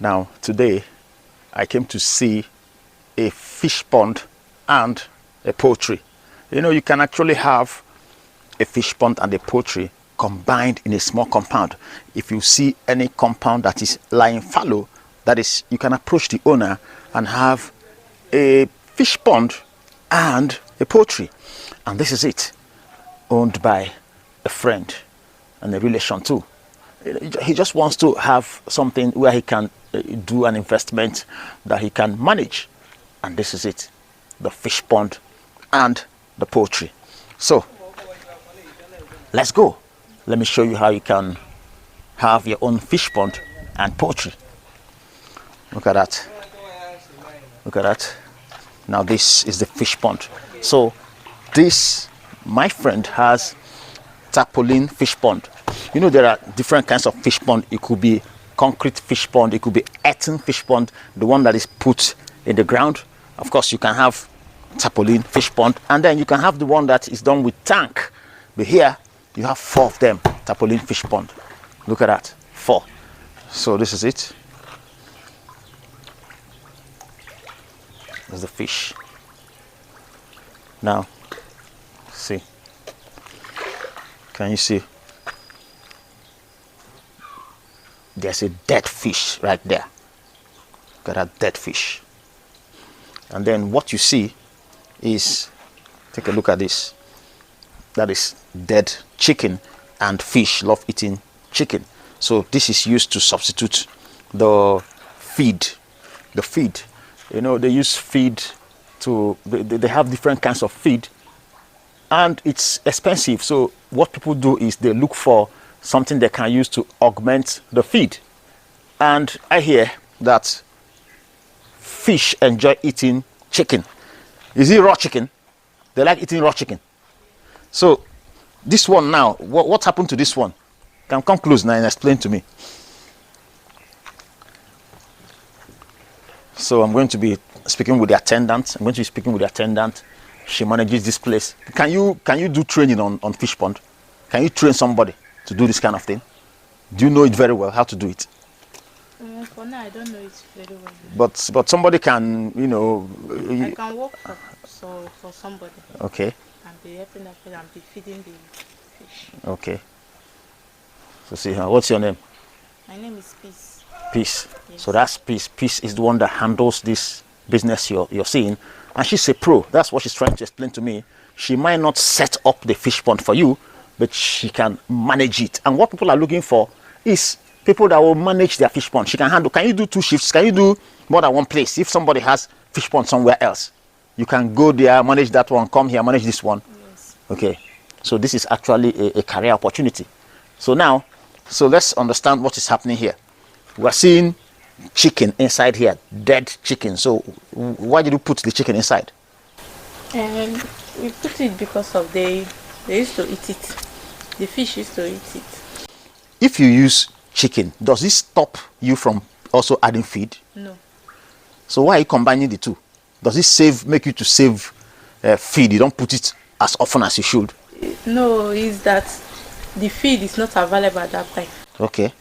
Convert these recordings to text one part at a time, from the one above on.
Now, today, I came to see a fish pond and a poultry. You know, you can actually have a fish pond and a poultry combined in a small compound. If you see any compound that is lying fallow, that is, you can approach the owner and have a fish pond and a poultry. And this is it, owned by a friend and a relation too. He just wants to have something where he can do an investment that he can manage. And this is it, the fish pond and the poultry. So let's go. Let me show you how you can have your own fish pond and poultry. Look at that. Look at that. Now this is the fish pond. So this, my friend, has tarpaulin fish pond. You know, there are different kinds of fish pond. It could be concrete fish pond, it could be earthen fish pond, the one that is put in the ground. Of course, you can have tarpaulin fish pond, and then you can have the one that is done with tank. But here you have 4 of them, tarpaulin fish pond. Look at that, 4. So this is it. There's the fish. Now, see. Can you see? There's a dead fish right there. Look at that dead fish. And then what you see is, take a look at this. That is dead chicken, and fish love eating chicken. So this is used to substitute the feed. The feed. You know, they use feed to, they have different kinds of feed, and it's expensive. So what people do is they look for something they can use to augment the feed. And I hear that fish enjoy eating chicken. Is it raw chicken? They like eating raw chicken. So this one now, what happened to this one? Can come close now and explain to me. So I'm going to be speaking with the attendant. I'm going to be speaking with the attendant. She manages this place. Can you do training on fish pond? Can you train somebody to do this kind of thing? Do you know it very well, how to do it? For now, I don't know it very well. But somebody can, you know. I can work for somebody. Okay. And be helping that person and be feeding the fish. Okay. So see, what's your name? My name is Peace. Peace. Yes. So that's Peace. Peace is the one that handles this business you're seeing, and she's a pro. That's what she's trying to explain to me. She might not set up the fish pond for you, but she can manage it. And what people are looking for is people that will manage their fish pond. She can handle. Can you do 2 shifts? Can you do more than one place? If somebody has fish pond somewhere else, you can go there, manage that one, come here, manage this one. Yes. Okay. So this is actually a career opportunity. So now, so let's understand what is happening here. We're seeing chicken inside here, dead chicken. So why did you put the chicken inside? We put it because of they used to eat it. The fish used to eat it. If you use chicken, does this stop you from also adding feed? No. So why are you combining the two? Does it make you to save feed? You don't put it as often as you should? No, it's that the feed is not available at that time. Okay.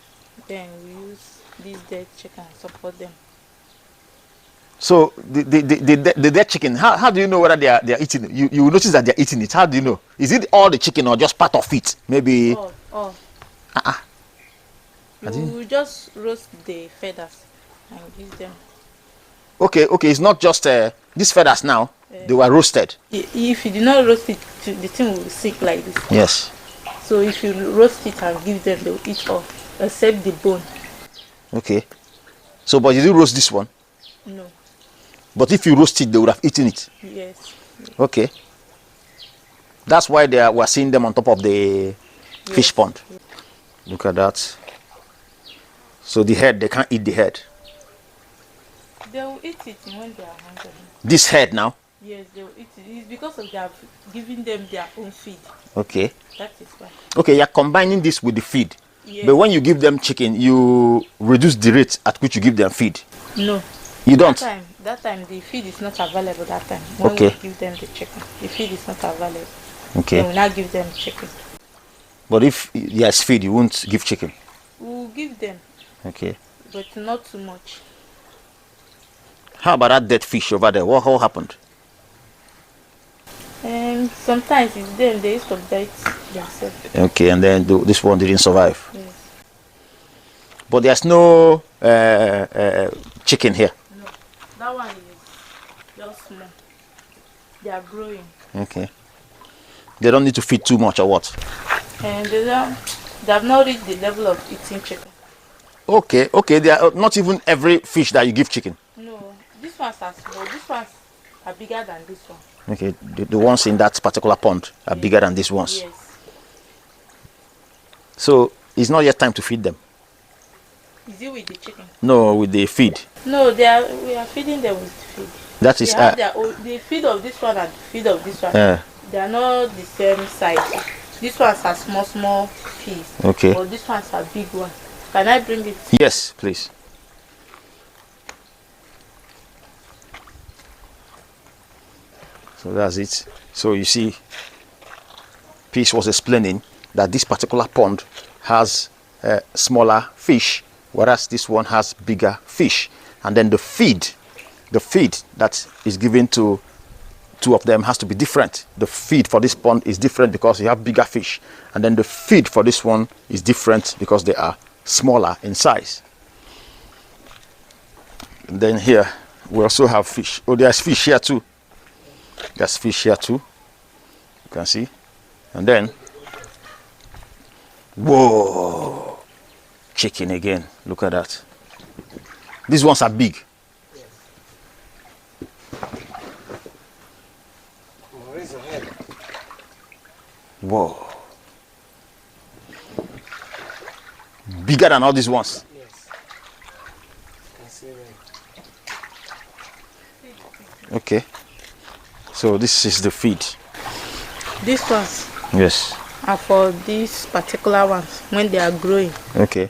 Then we use these dead chicken and support them. So the dead chicken, how do you know whether they are eating it? You will notice that they are eating it. How do you know? Is it all the chicken or just part of it? Maybe. All. You just roast the feathers and give them. Okay. It's not just these feathers now. They were roasted. If you do not roast it, the thing will sink like this. Yes. So if you roast it and give them, they will eat all, except the bone. Okay. So, but did you roast this one? No. But if you roast it, they would have eaten it. Yes. Okay. That's why we're seeing them on top of the fish pond. Yes. Look at that. So the head, they can't eat the head. They will eat it when they are hungry. This head now? Yes, they will eat it. It's because of they have given them their own feed. Okay. That is why. Okay, you're combining this with the feed. Yes. But when you give them chicken, you reduce the rate at which you give them feed. No. You don't? That time the feed is not available that time. When we give them the chicken, the feed is not available. Okay. Then we now give them chicken. But if there's feed, you won't give chicken? We'll give them. Okay. but not too much. How about that dead fish over there? What happened? And sometimes it's them, they used to bite themselves. Okay, and then this one didn't survive. Yes. But there's no chicken here. No, that one is just small. They are growing. Okay. They don't need to feed too much or what? And they have not reached the level of eating chicken. Okay. They are not even every fish that you give chicken. No, these ones are small. These ones are bigger than this one. Okay, the ones in that particular pond are bigger than these ones. Yes. So it's not yet time to feed them. Is it with the chicken? No, with the feed. No, we are feeding them with feed. That is They have their own, the feed of this one and the feed of this one. They are not the same size. These ones are small fish. Okay. But these ones are big ones. Can I bring it? Yes, please. So that's it. So you see, Peace was explaining that this particular pond has smaller fish, whereas this one has bigger fish. And then the feed that is given to two of them has to be different. The feed for this pond is different because you have bigger fish. And then the feed for this one is different because they are smaller in size. And then here we also have fish. Oh, there's fish here too. There's fish here too. You can see. And then, whoa, chicken again. Look at that. These ones are big. Whoa. Bigger than all these ones. Yes. I see that. Okay. So this is the feed. These ones Yes. are for these particular ones when they are growing. Okay.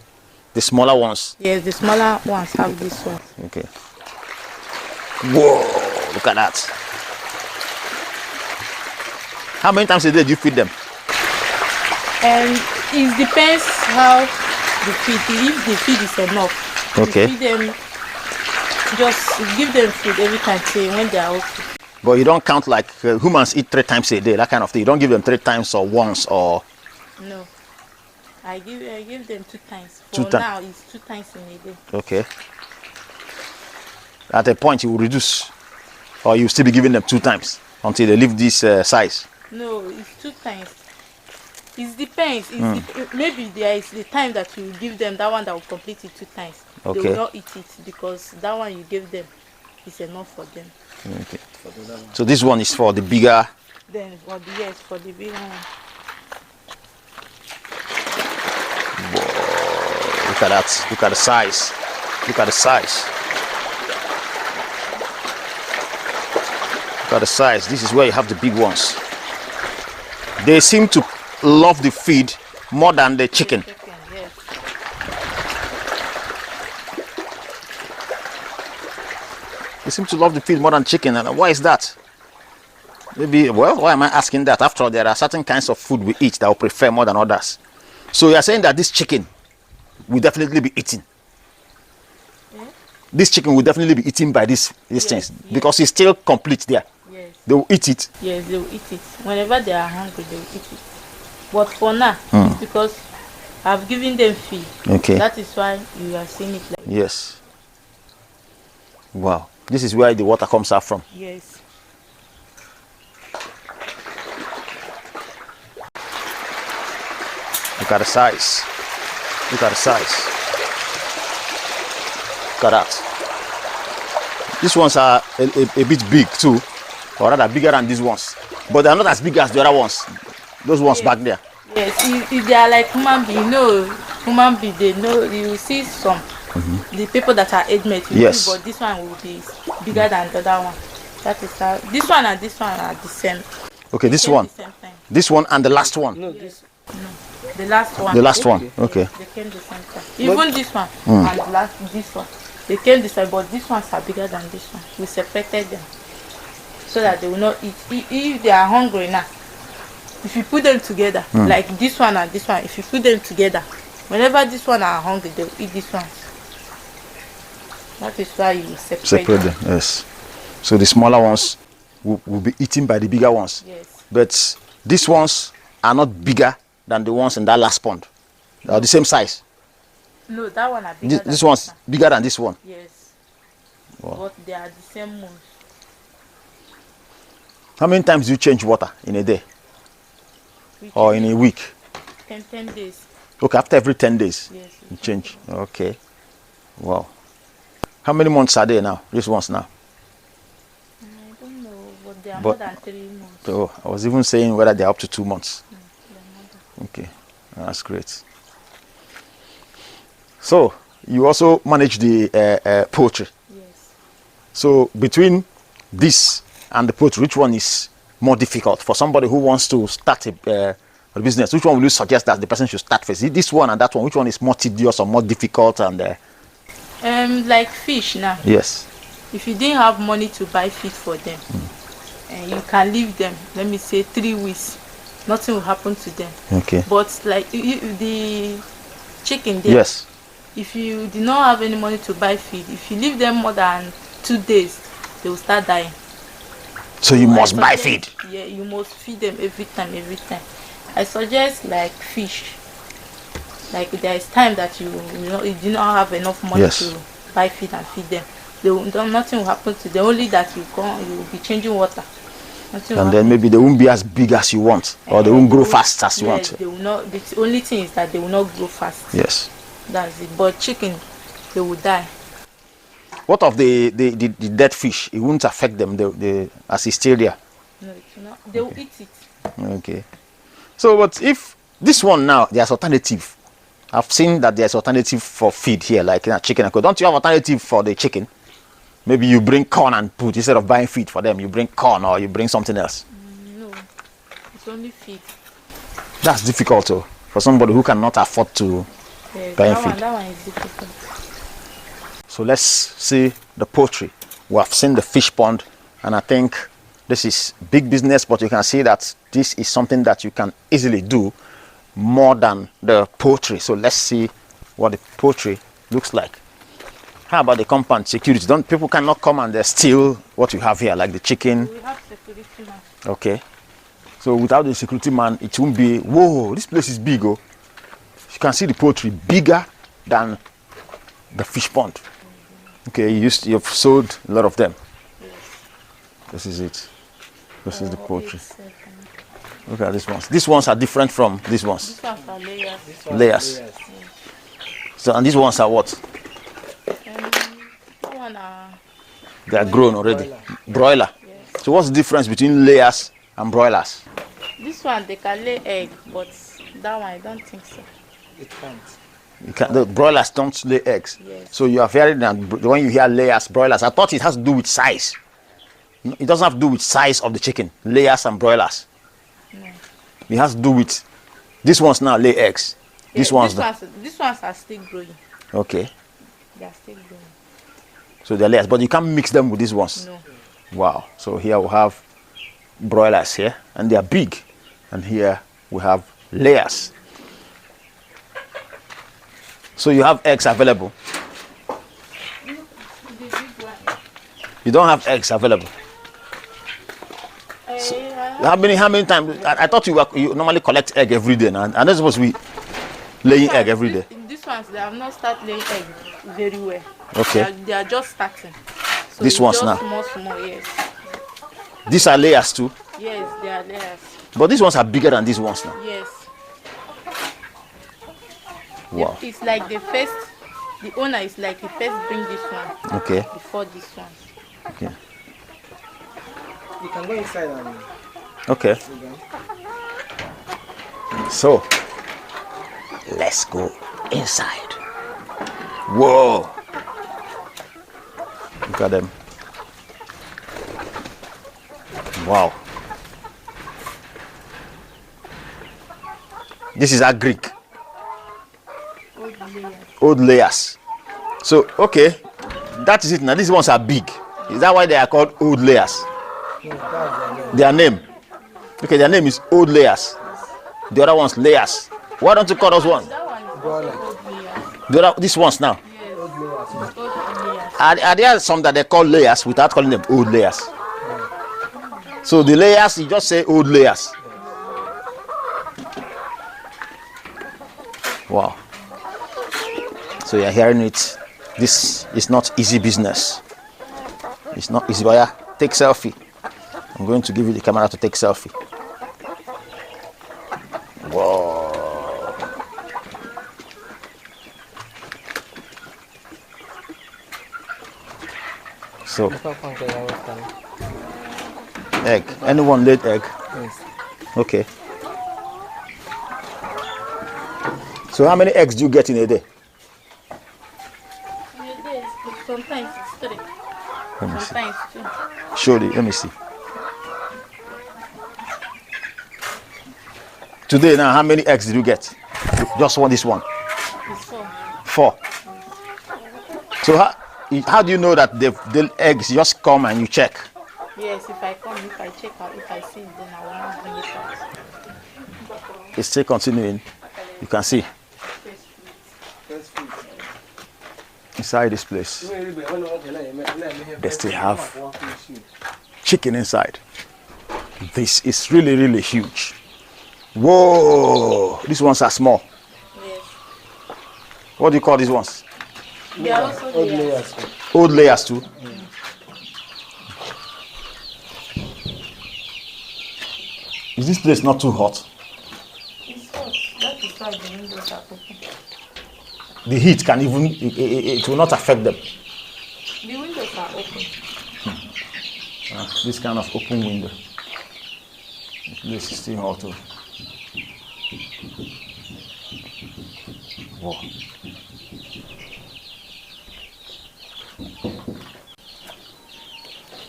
The smaller ones. Yes, the smaller ones have this one. Okay. Whoa. Look at that. How many times a day do you feed them? And it depends how the feed. If the feed is enough, Okay. you feed them. Just give them food every time, say when they are okay. But you don't count like humans eat 3 times a day, that kind of thing. You don't give them 3 times or once or. No, I give them 2 times. For 2 times. now, it's 2 times in a day. Okay. At a point, you will reduce, or you still be giving them 2 times until they leave this size. No, it's 2 times. It depends. Maybe there is the time that you give them that one that will complete it 2 times. Okay. They will not eat it because that one you gave them is enough for them. Okay. So this one is for the bigger. Then for the big one. Whoa, look at that. Look at the size. Look at the size. Look at the size. This is where you have the big ones. They seem to love the feed more than the chicken. Yes. They seem to love the feed more than chicken. And why is that? Maybe, well, why am I asking that? After all, there are certain kinds of food we eat that we prefer more than others. So you are saying that this chicken will definitely be eaten. Yeah. This chicken will definitely be eaten by these things Yes. because it's still complete there. Yes. They will eat it. Yes, they will eat it. Whenever they are hungry, they will eat it. But for now, it's because I've given them feed. Okay. That is why you are seeing it like Yes. Wow. This is where the water comes out from. yes. Look at the size. Look at the size. Look at that. These ones are a bit big too, or rather bigger than these ones. But they are not as big as the other ones. Those ones back there. Yes, if they are like human being, human being, they know, you will see some, the people that are age mates, Yes. but this one will be bigger than the other one. That is how, this one and this one are the same. Okay, this Came one. the same time. This one and the last one. No, this. The last one. The last one. Okay. They came the same time. Even this one and the last, this one. They came this way, but these ones are bigger than this one. We separated them so that they will not eat. If they are hungry now, if you put them together, like this one and this one, if you put them together, whenever this one are hungry, they will eat this one. That is why you separate, Separate them. Yes. So the smaller ones will be eaten by the bigger ones. Yes. But these ones are not bigger than the ones in that last pond. They are the same size. No, that one are bigger. This one's bigger than this one. Yes. Wow. But they are the same ones. How many times do you change water in a day or in a week? 10 days. Okay, after every 10 days, Yes. you change. Okay. Wow. How many months are they now? These ones now? I don't know, but they are But- more than 3 months. So I was even saying whether they're up to 2 months. They are more than- Okay, that's great. So you also manage the poultry. Yes. So between this and the poultry, which one is more difficult for somebody who wants to start a business? Which one will you suggest that the person should start first? Is it this one and that one? Which one is more tedious or more difficult? And Like fish now. yes, If you didn't have money to buy feed for them, and you can leave them, let me say 3 weeks, nothing will happen to them. okay, But like the chicken there, yes, if you did not have any money to buy feed, if you leave them more than 2 days, they will start dying. so you So I must buy feed. suggest- Yeah, you must feed them every time. I suggest like fish. Like there is time that you do not have enough money Yes. to buy feed and feed them. Nothing will happen to them. Only that you will be changing water. Nothing will And then happen. maybe they won't be as big as you want, or they won't grow fast as you Yes, want. they will not. The only thing is that they will not grow fast. Yes. That's it. But chicken, they will die. What of the dead fish? It won't affect them. As it's still there. No, it will not. They will eat it. Okay. So, but if this one now, there's alternative. I've seen that there's alternative for feed here, like chicken and co. Don't you have alternative for the chicken? Maybe you bring corn and put, instead of buying feed for them, you bring corn or you bring something else. No, it's only feed. That's difficult too, for somebody who cannot afford to Yes, buy that feed. that one is difficult. So let's see the poultry. We have seen the fish pond, and I think this is big business, but you can see that this is something that you can easily do more than the poultry. So let's see what the poultry looks like. How about the compound security? People cannot come and steal what you have here, like the chicken. We have security man. Okay. So without the security man, it won't be, whoa, this place is big. Oh. You can see the poultry bigger than the fish pond. Okay, you've sold a lot of them. This is it. This is the poultry. Look at these ones. These ones are different from these ones. This one's are layers. Layers. So, and these ones are what? This one are They are grown already. Broiler. So what's the difference between layers and broilers? this one they can lay egg, but that one I don't think so. It can't. The broilers don't lay eggs. Yes. So you are hearing that when you hear layers, broilers, I thought it has to do with size. It doesn't have to do with size of the chicken, layers and broilers. No. It has to do with these ones now lay eggs. These Yeah, ones, these ones are still growing. okay. They are still growing. So they're layers, but you can't mix them with these ones. No. Wow. So here we have broilers here, and they are big. And here we have layers. So you have eggs available. You don't have eggs available. How many times? I thought you normally collect egg every day, and they're supposed to be laying egg every day. These ones they have not started laying egg very well. Okay. They are just starting. So These it's ones just now? Small, yes. These are layers too, Yes, they are layers. but these ones are bigger than these ones now. Yes. Wow. It's like the owner is like the first bring this one Okay. before this one. Okay. You can go inside and Okay. So let's go inside. Whoa. Look at them. Wow. This is our Greek. Old layers. Old layers. So, okay. That is it now. These ones are big. Is that why they are called old layers? Their name. Okay, their name is old layers. The other one's layers. Why don't you call those ones? That one is also old layers. These ones now. Yes. Are there some that they call layers without calling them old layers? So the layers, you just say old layers. Wow. So you're hearing it. This is not easy business. It's not easy, but yeah, take selfie. I'm going to give you the camera to take selfie. Whoa. So, egg. Anyone laid egg? Yes. Okay. So how many eggs do you get in a day? Sometimes it's 3. Let me see. Sometimes 2. Surely, let me see. Today now, how many eggs did you get? Just this one. It's 4. 4. So how do you know that the eggs just come and you check? Yes, if I come, if I check out, if I see it, then I will not bring it out. It's still continuing. You can see inside this place they still have chicken inside. This is really, really huge. Whoa, these ones are small. Yes. What do you call these ones? They are also Old layers. layers. Old layers too. Is this place not too hot? It's hot. That is why the windows are open. The heat can even, it will not affect them. The windows are open. This kind of open window. The place is still hot too. Wow.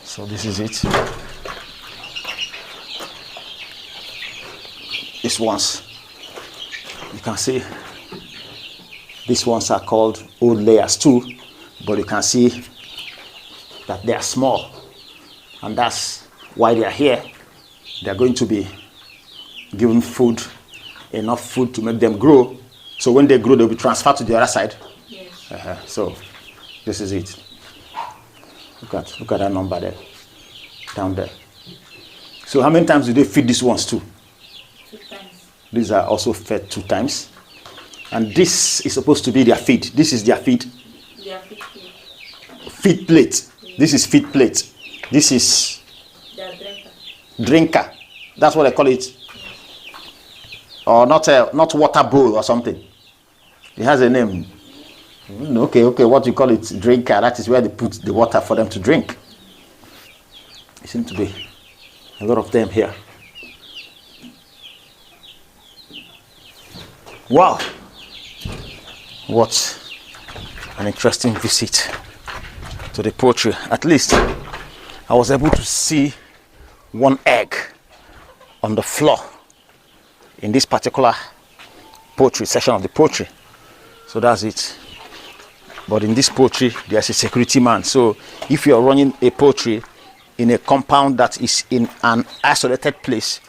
So this is it. These ones, you can see, these ones are called old layers too, but you can see that they are small, and that's why they are here. They are going to be given food, enough food to make them grow. So when they grow, they'll be transferred to the other side. Yes. So this is it. Look at that number there, down there. So how many times do they feed these ones too? 2 times. These are also fed 2 times. And this is supposed to be their feed. This is their feed. They are 50. Feed plate. This is feed plate. This is They are drinker. drinker. That's what I call it. Or not water bowl or something. It has a name. Okay, what you call it? Drinker. That is where they put the water for them to drink. There seem to be a lot of them here. Wow. What an interesting visit to the poultry. At least I was able to see 1 egg on the floor in this particular poultry section of the poultry. So that's it. But in this poultry, there's a security man. So if you are running a poultry in a compound that is in an isolated place,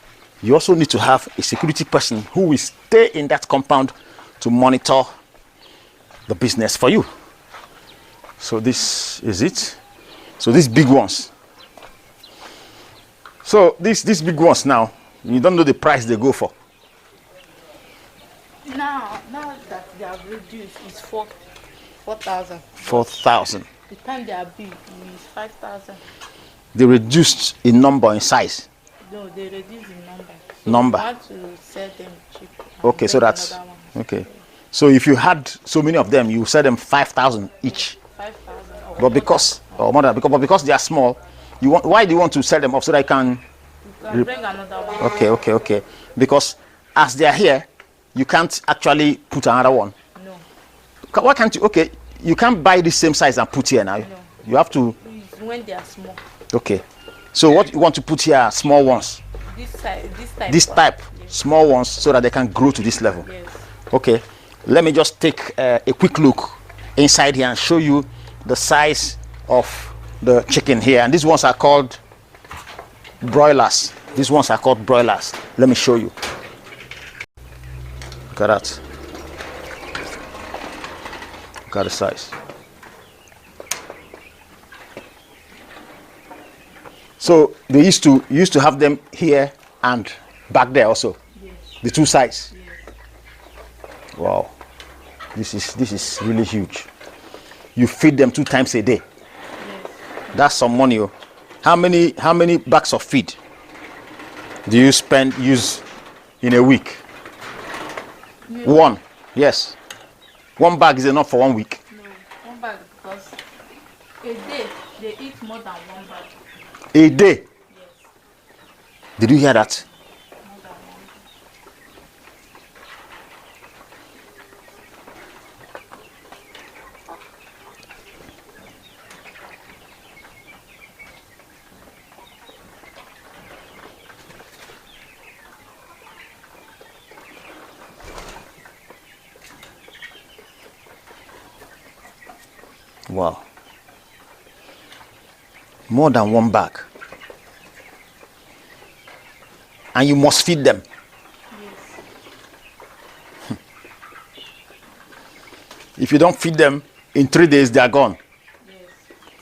you also need to have a security person who will stay in that compound to monitor the business for you. So this is it. So these big ones. So these big ones now, you don't know the price they go for. Now that they have reduced, it's 4,000. 4,000. The time they are big, it's 5,000. They reduced in number, in size. No, they reduce in number. So Number. we want to sell them cheap. and Okay, so bring that's another one. okay. So if you had so many of them, you sell them 5,000 each. 5,000. or But more because because they are small, why do you want to sell them off so that I can? than- you can bring another one. Okay. Because as they are here, you can't actually put another one. No, Why can't you? Okay, you can't buy the same size and put here now. No. You have to. it's when they are small. Okay. So what you want to put here are small ones. This type. This one. type, Yes. small ones, so that they can grow to this level. Yes. Okay, let me just take a quick look inside here and show you the size of the chicken here. And these ones are called broilers. These ones are called broilers. Let me show you. Look at that. Look at the size. So they used to have them here and back there also. Yes. The two sides. Yes. Wow. This is really huge. You feed them 2 times a day. Yes. That's some money. Oh. How many bags of feed do you use in a week? No. One. Yes. 1 bag is enough for 1 week. No, 1 bag because a day they eat more than 1 bag. A day. Yes. Did you hear that? More than 1 bag. Wow. More than 1 bag. And you must feed them. Yes. If you don't feed them, in 3 days they are gone. Yes.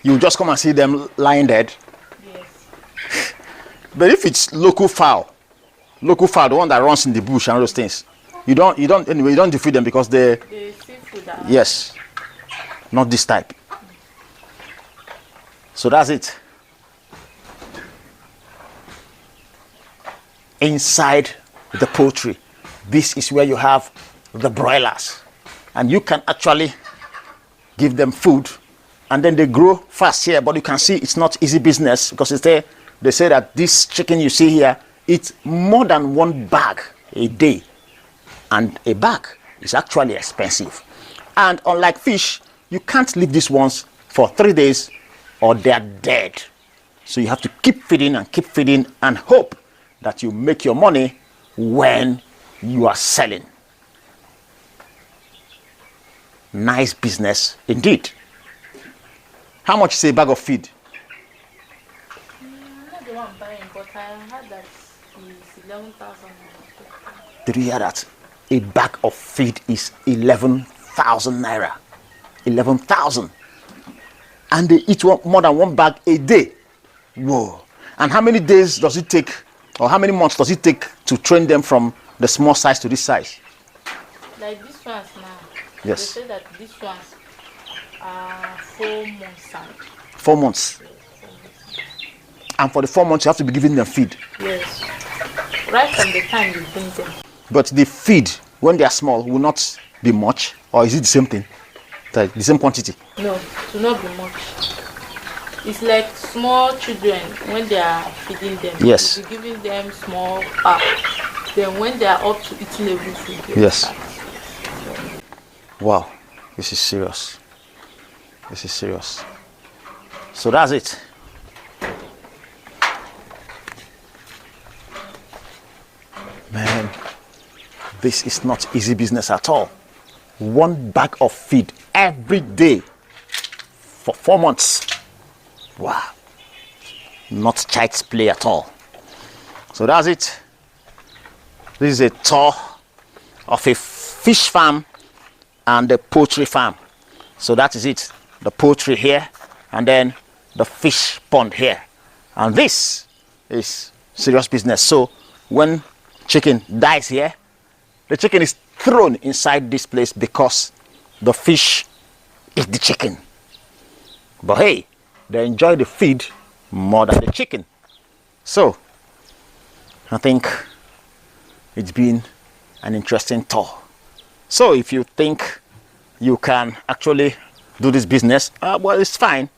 You just come and see them lying dead. Yes. But if it's local fowl, the one that runs in the bush and all those things, you don't defeat them because they, The seafood that yes, not this type. So that's it. Inside the poultry, this is where you have the broilers, and you can actually give them food, and then they grow fast here. But you can see it's not easy business because it's there. They say that this chicken you see here eats more than 1 bag a day, and a bag is actually expensive. And unlike fish, you can't leave these ones for 3 days or they are dead. So you have to keep feeding and hope that you make your money when you are selling. Nice business indeed. How much is a bag of feed? I'm not the one buying, but I heard that it's 11,000. Did you hear that? A bag of feed is 11,000 naira. 11,000. And they eat more than 1 bag a day. Whoa. And how many days does it take, or how many months does it take to train them from the small size to this size? Like this ones now. Yes. They say that these ones are 4 months old. 4 months. And for the 4 months, you have to be giving them feed. Yes. Right from the time you bring them. But the feed, when they are small, will not be much, or is it the same thing? The same quantity? No, it will not be much. It's like small children when they are feeding them. Yes. You'll be giving them small pack. Then when they are up to eating everything, Yes. start. Wow, this is serious. This is serious. So that's it. Man, this is not easy business at all. 1 bag of feed every day for 4 months. Wow. Not child's play at all. So that's it. This is a tour of a fish farm and a poultry farm. So that is it. The poultry here and then the fish pond here. And this is serious business. So when chicken dies here, the chicken is thrown inside this place because the fish eat the chicken. But hey, they enjoy the feed more than the chicken. So I think it's been an interesting tour. So if you think you can actually do this business, well, it's fine,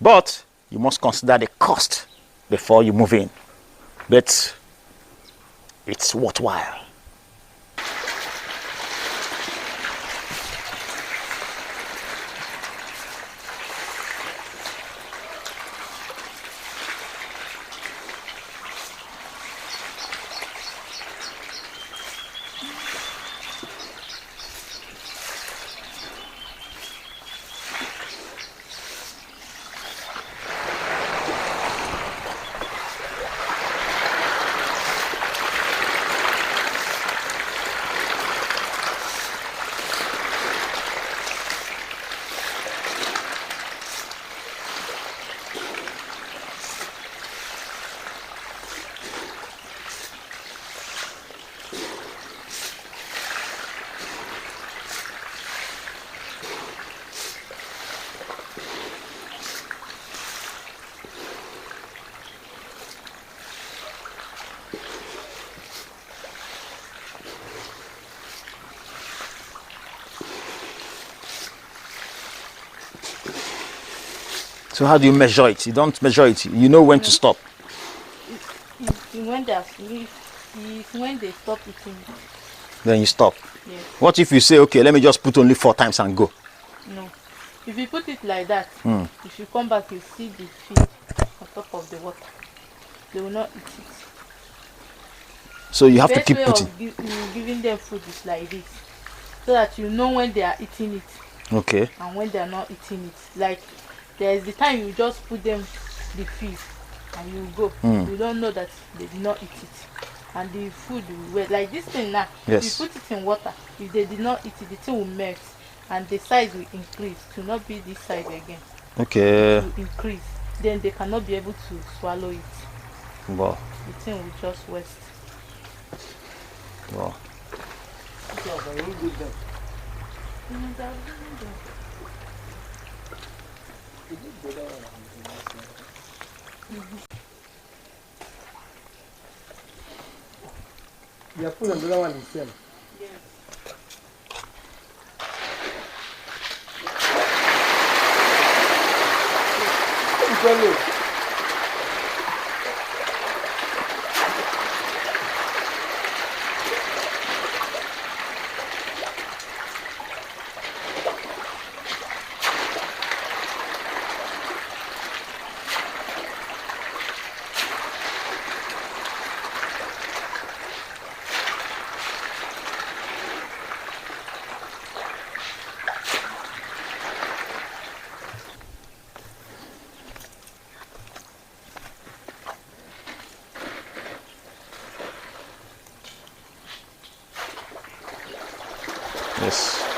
but you must consider the cost before you move in. But it's worthwhile. So how do you measure it? You don't measure it. You know when to stop. It's when they are it's when they stop eating it. Then you stop. Yes. What if you say, okay, let me just put only 4 times and go? No. If you put it like that, if you come back, you see the feed on top of the water. They will not eat it. So you have to Best keep way putting. of giving them food is like this, so that you know when they are eating it Okay. and when they are not eating it. Like there is the time you just put them the feed and you go. You don't know that they did not eat it, and the food will wet. Like this thing now, Yes. if you put it in water, if they did not eat it, the thing will melt and the size will increase to not be this size again. Okay. It will increase. Then they cannot be able to swallow it. Wow. The thing will just waste. Wow. Their food and the other one is same. Yes. Hello. Yes.